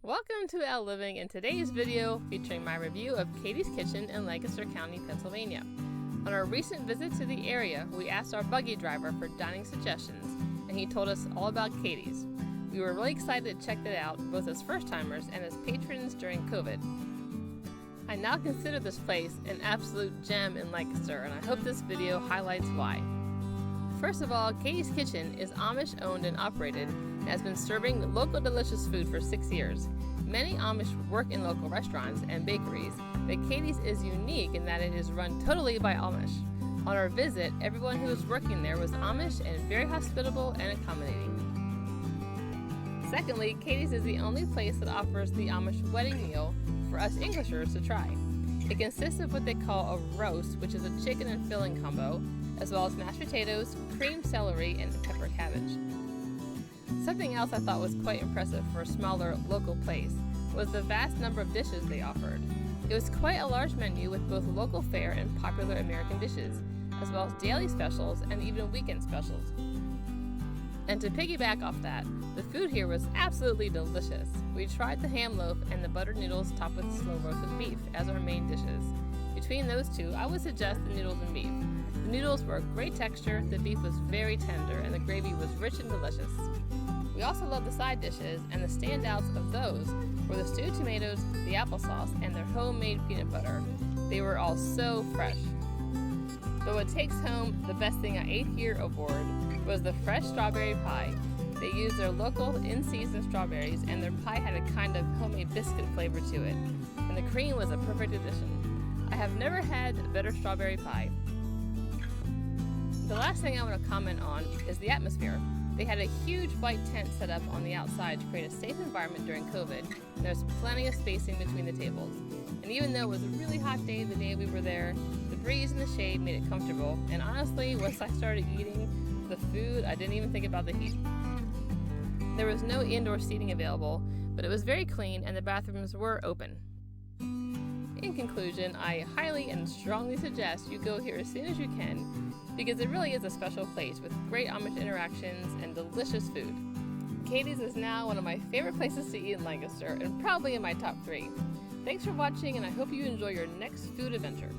Welcome to L Living in today's video featuring my review of Katie's Kitchen in Lancaster County, Pennsylvania. On our recent visit to the area, we asked our buggy driver for dining suggestions, and he told us all about Katie's. We were really excited to check it out, both as first-timers and as patrons during COVID. I now consider this place an absolute gem in Lancaster, and I hope this video highlights why. First of all, Katie's Kitchen is Amish owned and operated and has been serving local delicious food for 6 years. Many Amish work in local restaurants and bakeries, but Katie's is unique in that it is run totally by Amish. On our visit, everyone who was working there was Amish and very hospitable and accommodating. Secondly, Katie's is the only place that offers the Amish wedding meal for us Englishers to try. It consists of what they call a roast, which is a chicken and filling combo, as well as mashed potatoes, creamed celery, and pepper cabbage. Something else I thought was quite impressive for a smaller local place was the vast number of dishes they offered. It was quite a large menu with both local fare and popular American dishes, as well as daily specials and even weekend specials. And to piggyback off that, the food here was absolutely delicious. We tried the ham loaf and the buttered noodles topped with slow roasted beef as our main dishes. Between those two, I would suggest the noodles and beef. The noodles were great texture, the beef was very tender, and the gravy was rich and delicious. We also loved the side dishes, and the standouts of those were the stewed tomatoes, the applesauce, and their homemade peanut butter. They were all so fresh. But what takes home the best thing I ate here award was the fresh strawberry pie. They used their local in-season strawberries, and their pie had a kind of homemade biscuit flavor to it, and the cream was a perfect addition. I have never had a better strawberry pie. The last thing I want to comment on is the atmosphere. They had a huge white tent set up on the outside to create a safe environment during COVID, and there's plenty of spacing between the tables. And even though it was a really hot day the day we were there, the breeze and the shade made it comfortable, and honestly, once I started eating the food, I didn't even think about the heat. There was no indoor seating available, but it was very clean and the bathrooms were open. In conclusion, I highly and strongly suggest you go here as soon as you can, because it really is a special place with great Amish interactions and delicious food. Katie's is now one of my favorite places to eat in Lancaster and probably in my top 3. Thanks for watching, and I hope you enjoy your next food adventure.